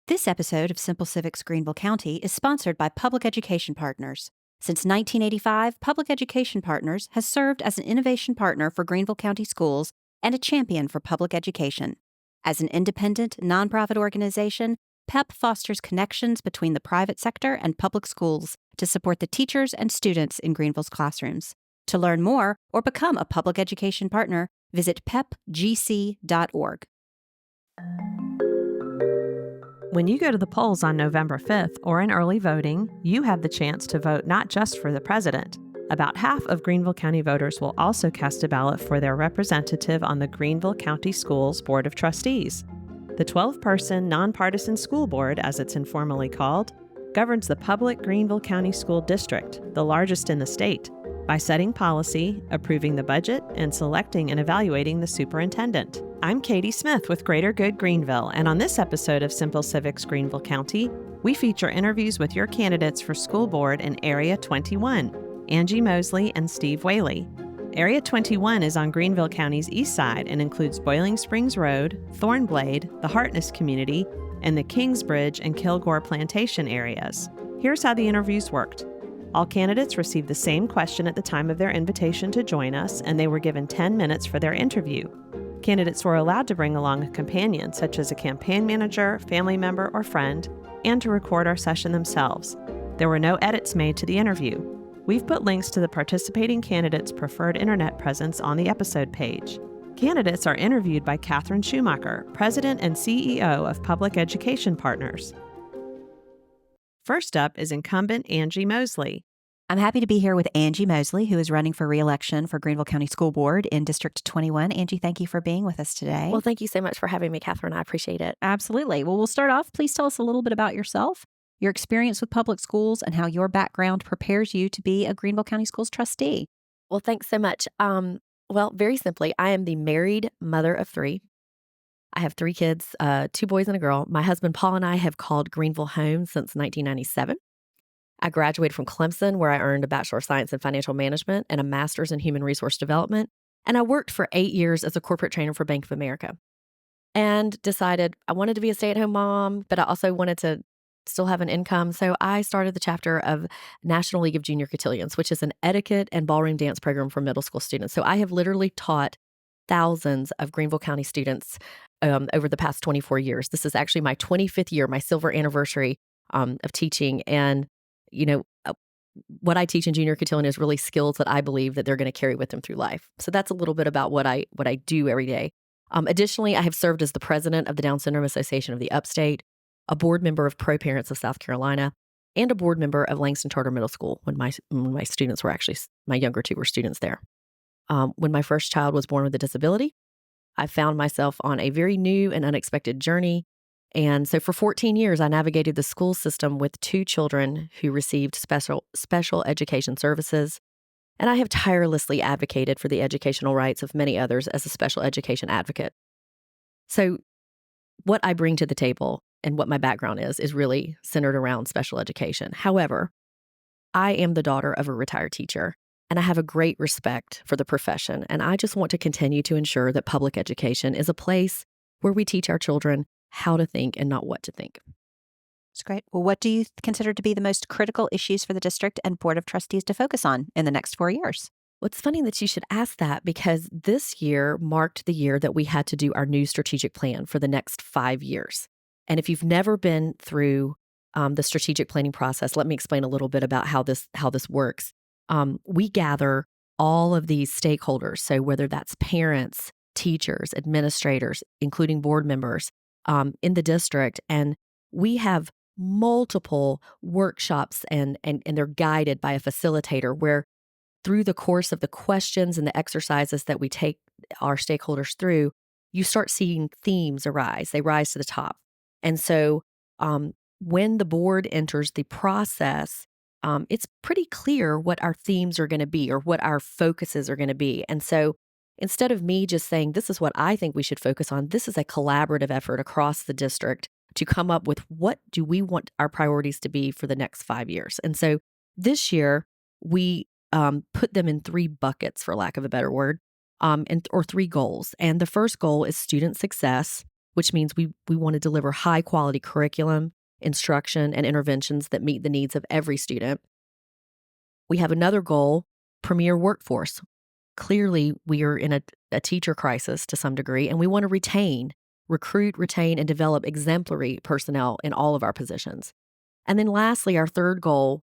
This episode of Simple Civics Greenville County is sponsored by Public Education Partners. Since 1985, Public Education Partners has served as an innovation partner for Greenville County schools and a champion for public education. As an independent, nonprofit organization, PEP fosters connections between the private sector and public schools to support the teachers and students in Greenville's classrooms. To learn more or become a public education partner, visit pepgc.org. When you go to the polls on November 5th or in early voting, you have the chance to vote not just for the president. About half of Greenville County voters will also cast a ballot for their representative on the Greenville County Schools Board of Trustees. The 12-person nonpartisan school board, as it's informally called, governs the public Greenville County School District, the largest in the state, by setting policy, approving the budget, and selecting and evaluating the superintendent. I'm Katie Smith with Greater Good Greenville, and on this episode of Simple Civics Greenville County, we feature interviews with your candidates for school board in Area 21, Angie Mosley and Steve Whaley. Area 21 is on Greenville County's east side and includes Boiling Springs Road, Thornblade, the Hartness community, and the Kingsbridge and Kilgore Plantation areas. Here's how the interviews worked. All candidates received the same question at the time of their invitation to join us, and they were given 10 minutes for their interview. Candidates were allowed to bring along a companion, such as a campaign manager, family member, or friend, and to record our session themselves. There were no edits made to the interview. We've put links to the participating candidates' preferred internet presence on the episode page. Candidates are interviewed by Catherine Schumacher, President and CEO of Public Education Partners. First up is incumbent Angie Mosley. I'm happy to be here with Angie Mosley, who is running for re-election for Greenville County School Board in District 21. Angie, thank you for being with us today. Well, thank you so much for having me, Catherine. I appreciate it. Absolutely. Well, we'll start off. Please tell us a little bit about yourself, your experience with public schools, and how your background prepares you to be a Greenville County Schools trustee. Well, thanks so much. Well, very simply, I am the married mother of three. I have three kids, 2 boys and a girl. My husband, Paul, and I have called Greenville home since 1997. I graduated from Clemson, where I earned a Bachelor of Science in Financial Management and a Master's in Human Resource Development. And I worked for 8 years as a corporate trainer for Bank of America and decided I wanted to be a stay-at-home mom, but I also wanted to still have an income. So I started the chapter of National League of Junior Cotillions, which is an etiquette and ballroom dance program for middle school students. So I have literally taught thousands of Greenville County students over the past 24 years. This is actually my 25th year, my silver anniversary of teaching. And what I teach in junior cotillion is really skills that I believe that they're going to carry with them through life. So that's a little bit about what I do every day. Additionally, I have served as the president of the Down Syndrome Association of the Upstate, a board member of Pro Parents of South Carolina, and a board member of Langston Charter Middle School when my students were actually, my younger 2 were students there. When my first child was born with a disability, I found myself on a very new and unexpected journey. And so for 14 years, I navigated the school system with 2 children who received special education services. And I have tirelessly advocated for the educational rights of many others as a special education advocate. So what I bring to the table and what my background is really centered around special education. However, I am the daughter of a retired teacher, and I have a great respect for the profession. And I just want to continue to ensure that public education is a place where we teach our children how to think and not what to think. That's great. Well, what do you consider to be the most critical issues for the district and Board of Trustees to focus on in the next 4 years? Well, it's funny that you should ask that because this year marked the year that we had to do our new strategic plan for the next 5 years. And if you've never been through the strategic planning process, let me explain a little bit about how this works. We gather all of these stakeholders, so whether that's parents, teachers, administrators, including board members, in the district, and we have multiple workshops and they're guided by a facilitator where through the course of the questions and the exercises that we take our stakeholders through, you start seeing themes arise. They rise to the top. And so when the board enters the process, it's pretty clear what our themes are going to be or what our focuses are going to be. And so instead of me just saying, this is what I think we should focus on, this is a collaborative effort across the district to come up with what do we want our priorities to be for the next 5 years. And so this year, we put them in 3 buckets, for lack of a better word, or 3 goals. And the first goal is student success, which means we want to deliver high quality curriculum, instruction, and interventions that meet the needs of every student. We have another goal, premier workforce. Clearly, we are in a teacher crisis to some degree, and we want to recruit, retain, and develop exemplary personnel in all of our positions. And then lastly, our third goal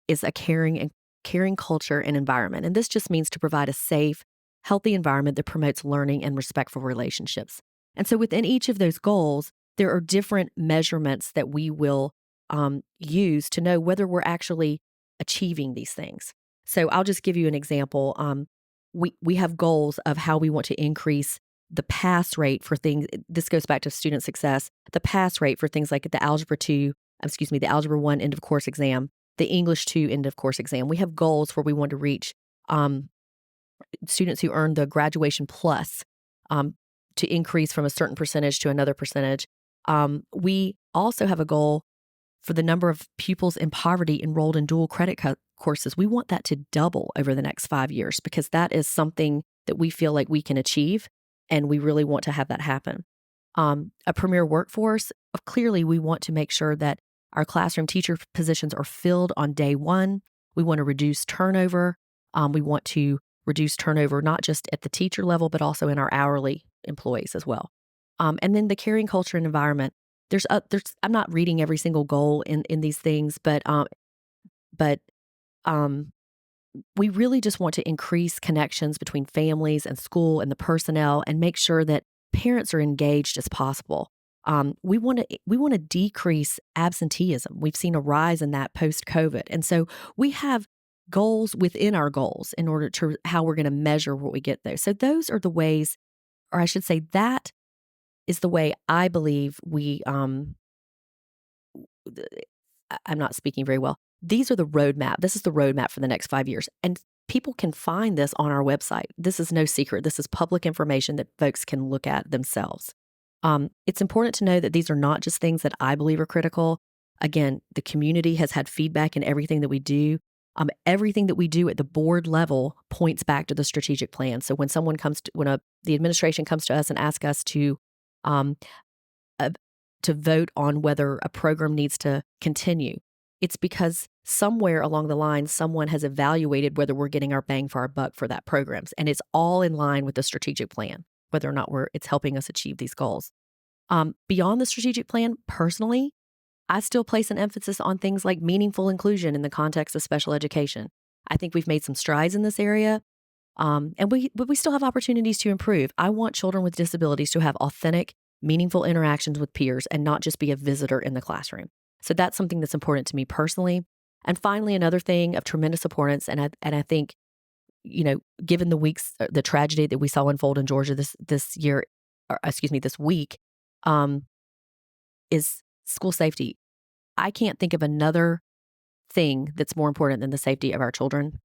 is a caring culture and environment. And this just means to provide a safe, healthy environment that promotes learning and respectful relationships. And so within each of those goals, there are different measurements that we will use to know whether we're actually achieving these things. So I'll just give you an example. We have goals of how we want to increase the pass rate for things. This goes back to student success. The pass rate for things like the Algebra 1 end of course exam, the English 2 end of course exam. We have goals where we want to reach students who earn the graduation plus to increase from a certain percentage to another percentage. We also have a goal for the number of pupils in poverty enrolled in dual credit courses. We want that to double over the next 5 years because that is something that we feel like we can achieve, and we really want to have that happen. A premier workforce, clearly we want to make sure that our classroom teacher positions are filled on day one. We want to reduce turnover. We want to reduce turnover not just at the teacher level, but also in our hourly employees as well. And then the caring culture and environment. I'm not reading every single goal in these things, but we really just want to increase connections between families and school and the personnel and make sure that parents are engaged as possible. We want to decrease absenteeism. We've seen a rise in that post-COVID. And so we have goals within our goals in order to how we're going to measure what we get there. So those are the ways, or I should say that is the way I believe I'm not speaking very well. These are the roadmap. This is the roadmap for the next 5 years. And people can find this on our website. This is no secret. This is public information that folks can look at themselves. It's important to know that these are not just things that I believe are critical. Again, the community has had feedback in everything that we do. Everything that we do at the board level points back to the strategic plan. So when the administration comes to us and asks us to vote on whether a program needs to continue, it's because somewhere along the line, someone has evaluated whether we're getting our bang for our buck for that program. And it's all in line with the strategic plan, whether or not it's helping us achieve these goals. Beyond the strategic plan, personally, I still place an emphasis on things like meaningful inclusion in the context of special education. I think we've made some strides in this area, but we still have opportunities to improve. I want children with disabilities to have authentic, meaningful interactions with peers and not just be a visitor in the classroom. So that's something that's important to me personally. And finally, another thing of tremendous importance, and I think, given the tragedy that we saw unfold in Georgia this week, is school safety. I can't think of another thing that's more important than the safety of our children.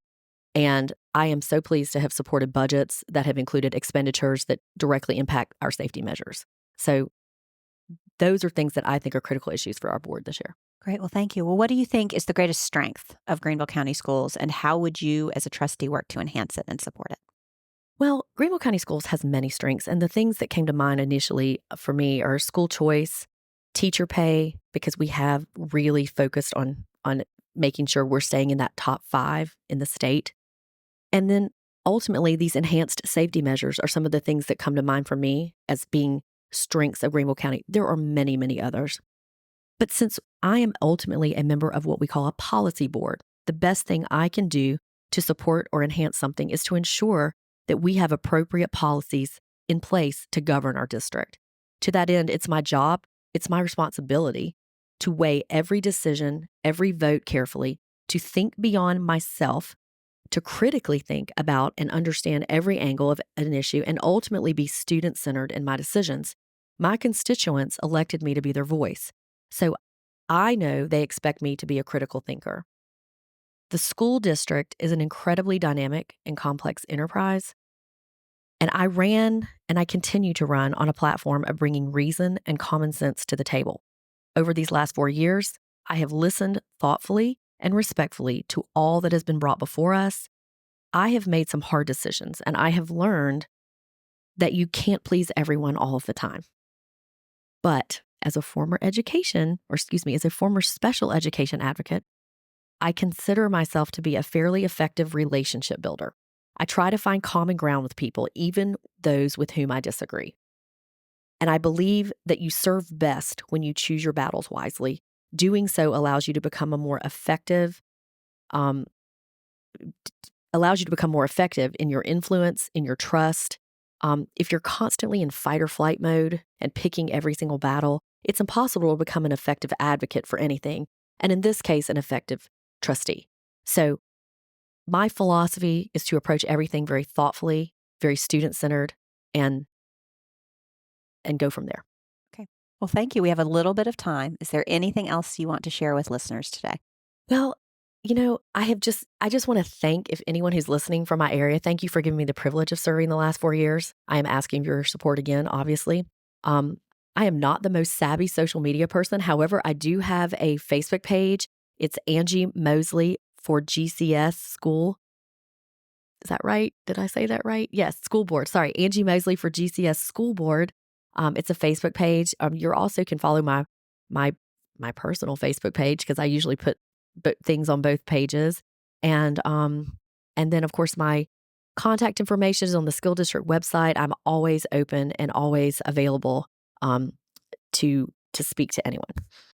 And I am so pleased to have supported budgets that have included expenditures that directly impact our safety measures. So those are things that I think are critical issues for our board this year. Great. Well, thank you. Well, what do you think is the greatest strength of Greenville County Schools, and how would you as a trustee work to enhance it and support it? Well, Greenville County Schools has many strengths, and the things that came to mind initially for me are school choice, teacher pay, because we have really focused on making sure we're staying in that top 5 in the state. And then ultimately, these enhanced safety measures are some of the things that come to mind for me as being strengths of Greenville County. There are many, many others. But since I am ultimately a member of what we call a policy board, the best thing I can do to support or enhance something is to ensure that we have appropriate policies in place to govern our district. To that end, it's my job, it's my responsibility to weigh every decision, every vote carefully, to think beyond myself, to critically think about and understand every angle of an issue, and ultimately be student-centered in my decisions. My constituents elected me to be their voice, so I know they expect me to be a critical thinker. The school district is an incredibly dynamic and complex enterprise, and I ran and I continue to run on a platform of bringing reason and common sense to the table. Over these last 4 years, I have listened thoughtfully and respectfully to all that has been brought before us. I have made some hard decisions, and I have learned that you can't please everyone all of the time. But as a former as a former special education advocate, I consider myself to be a fairly effective relationship builder. I try to find common ground with people, even those with whom I disagree. And I believe that you serve best when you choose your battles wisely. Doing so allows you to become more effective in your influence, in your trust. If you're constantly in fight or flight mode and picking every single battle, it's impossible to become an effective advocate for anything, and in this case, an effective trustee. So my philosophy is to approach everything very thoughtfully, very student-centered, and go from there. Okay. Well, thank you. We have a little bit of time. Is there anything else you want to share with listeners today? Well, I just want to thank, if anyone who's listening from my area, thank you for giving me the privilege of serving the last 4 years. I am asking for your support again, obviously. I am not the most savvy social media person. However, I do have a Facebook page. It's Angie Mosley for GCS School. Is that right? Did I say that right? Yes, School Board. Sorry, Angie Mosley for GCS School Board. It's a Facebook page. You also can follow my personal Facebook page because I usually put things on both pages. And then, of course, my contact information is on the School District website. I'm always open and always available to speak to anyone.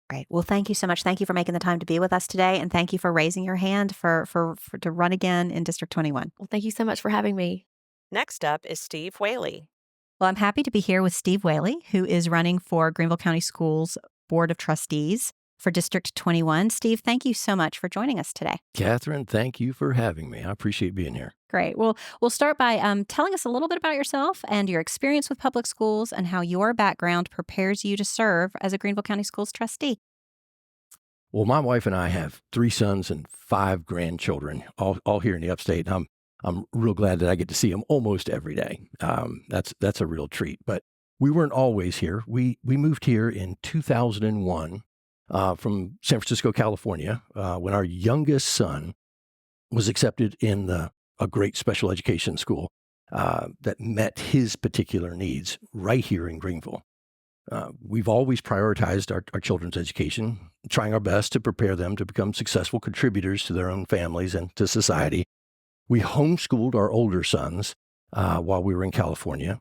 Great. Well, thank you so much. Thank you for making the time to be with us today, and thank you for raising your hand to run again in District 21. Well, thank you so much for having me. Next up is Steve Whaley. Well, I'm happy to be here with Steve Whaley, who is running for Greenville County Schools Board of Trustees for District 21. Steve, thank you so much for joining us today. Catherine, thank you for having me. I appreciate being here. Great. Well, we'll start by telling us a little bit about yourself and your experience with public schools and how your background prepares you to serve as a Greenville County Schools trustee. Well, my wife and I have 3 sons and 5 grandchildren, all here in the upstate. And I'm real glad that I get to see them almost every day. That's a real treat. But we weren't always here. We moved here in 2001 from San Francisco, California, when our youngest son was accepted in a great special education school that met his particular needs right here in Greenville. We've always prioritized our children's education, trying our best to prepare them to become successful contributors to their own families and to society. We homeschooled our older sons while we were in California,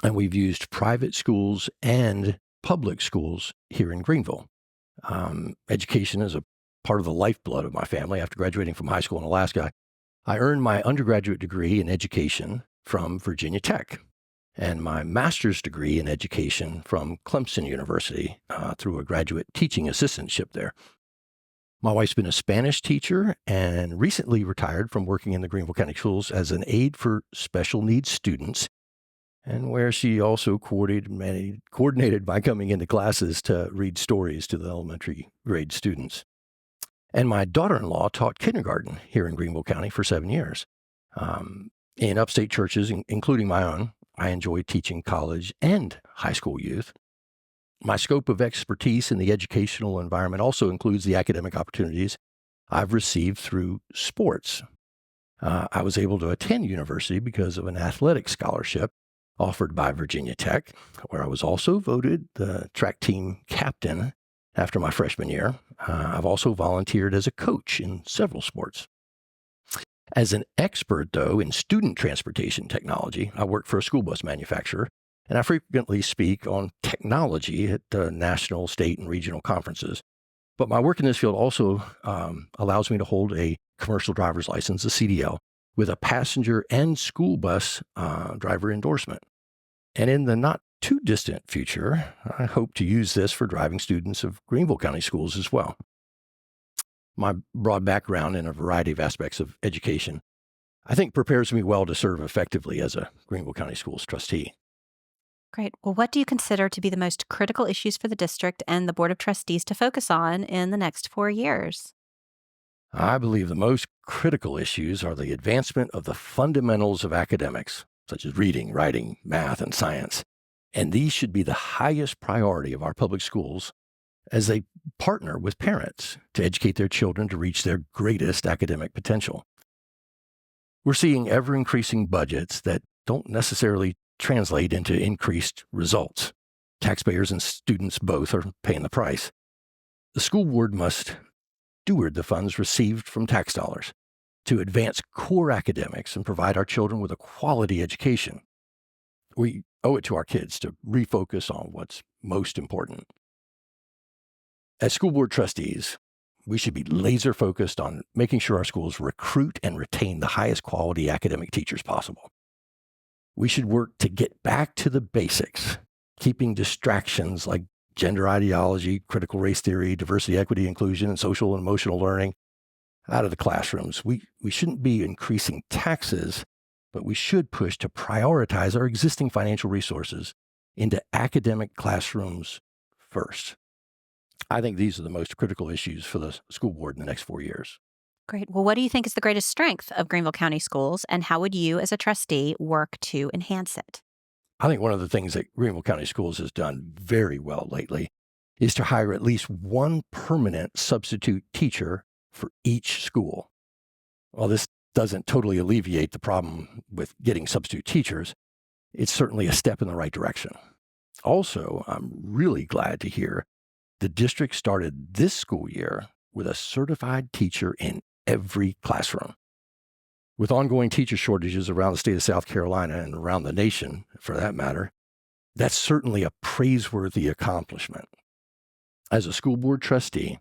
and we've used private schools and public schools here in Greenville. Education is a part of the lifeblood of my family. After graduating from high school in Alaska, I earned my undergraduate degree in education from Virginia Tech and my master's degree in education from Clemson University through a graduate teaching assistantship there. My wife's been a Spanish teacher and recently retired from working in the Greenville County Schools as an aide for special needs students, and where she also coordinated my coming into classes to read stories to the elementary grade students. And my daughter-in-law taught kindergarten here in Greenville County for 7 years. In upstate churches, including my own, I enjoy teaching college and high school youth. My scope of expertise in the educational environment also includes the academic opportunities I've received through sports. I was able to attend university because of an athletic scholarship offered by Virginia Tech, where I was also voted the track team captain after my freshman year. I've also volunteered as a coach in several sports. As an expert, though, in student transportation technology, I work for a school bus manufacturer, and I frequently speak on technology at national, state, and regional conferences. But my work in this field also allows me to hold a commercial driver's license, a CDL, with a passenger and school bus driver endorsement. And in the not too distant future, I hope to use this for driving students of Greenville County Schools as well. My broad background in a variety of aspects of education, I think, prepares me well to serve effectively as a Greenville County Schools trustee. Great. Well, what do you consider to be the most critical issues for the district and the Board of Trustees to focus on in the next 4 years? I believe the most critical issues are the advancement of the fundamentals of academics, such as reading, writing, math, and science. And these should be the highest priority of our public schools as they partner with parents to educate their children to reach their greatest academic potential. We're seeing ever-increasing budgets that don't necessarily translate into increased results. Taxpayers and students both are paying the price. The school board must steward the funds received from tax dollars to advance core academics and provide our children with a quality education. We owe it to our kids to refocus on what's most important. As school board trustees, we should be laser focused on making sure our schools recruit and retain the highest quality academic teachers possible. We should work to get back to the basics, keeping distractions like gender ideology, critical race theory, diversity, equity, inclusion, and social and emotional learning out of the classrooms. We shouldn't be increasing taxes, but we should push to prioritize our existing financial resources into academic classrooms first. I think these are the most critical issues for the school board in the next 4 years. Great. Well, what do you think is the greatest strength of Greenville County Schools, and how would you as a trustee work to enhance it? I think one of the things that Greenville County Schools has done very well lately is to hire at least one permanent substitute teacher for each school. While this doesn't totally alleviate the problem with getting substitute teachers, it's certainly a step in the right direction. Also, I'm really glad to hear the district started this school year with a certified teacher in every classroom. With ongoing teacher shortages around the state of South Carolina and around the nation, for that matter, that's certainly a praiseworthy accomplishment. As a school board trustee,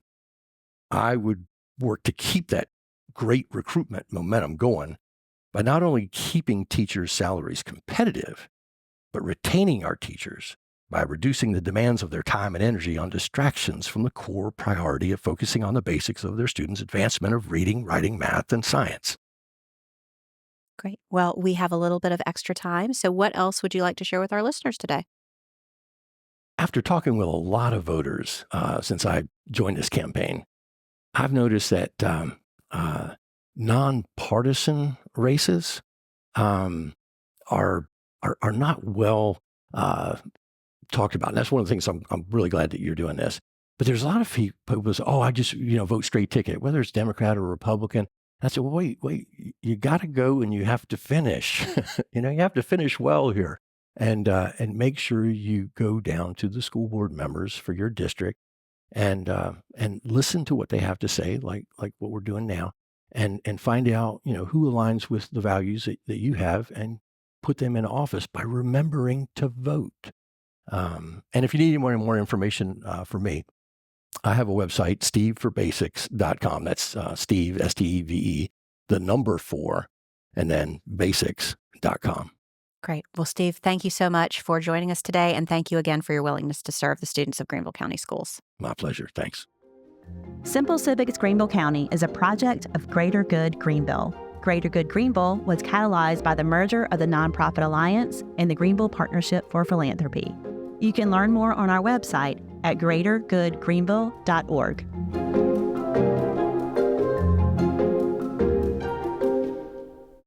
I would work to keep that great recruitment momentum going by not only keeping teachers' salaries competitive, but retaining our teachers by reducing the demands of their time and energy on distractions from the core priority of focusing on the basics of their students' advancement of reading, writing, math, and science. Great. Well, we have a little bit of extra time, so what else would you like to share with our listeners today? After talking with a lot of voters since I joined this campaign, I've noticed that nonpartisan races are not well talked about. And that's one of the things I'm really glad that you're doing this. But there's a lot of people who say, oh, I just vote straight ticket, whether it's Democrat or Republican. And I said, well, wait, you got to go and you have to finish. You have to finish well here, and make sure you go down to the school board members for your district and listen to what they have to say, like what we're doing now, and find out who aligns with the values that you have, and put them in office by remembering to vote. And if you need any more information from me, I have a website, steveforbasics.com. That's Steve, S-T-E-V-E, the number 4, and then basics.com. Great. Well, Steve, thank you so much for joining us today, and thank you again for your willingness to serve the students of Greenville County Schools. My pleasure. Thanks. Simple Civics Greenville County is a project of Greater Good Greenville. Greater Good Greenville was catalyzed by the merger of the Nonprofit Alliance and the Greenville Partnership for Philanthropy. You can learn more on our website at greatergoodgreenville.org.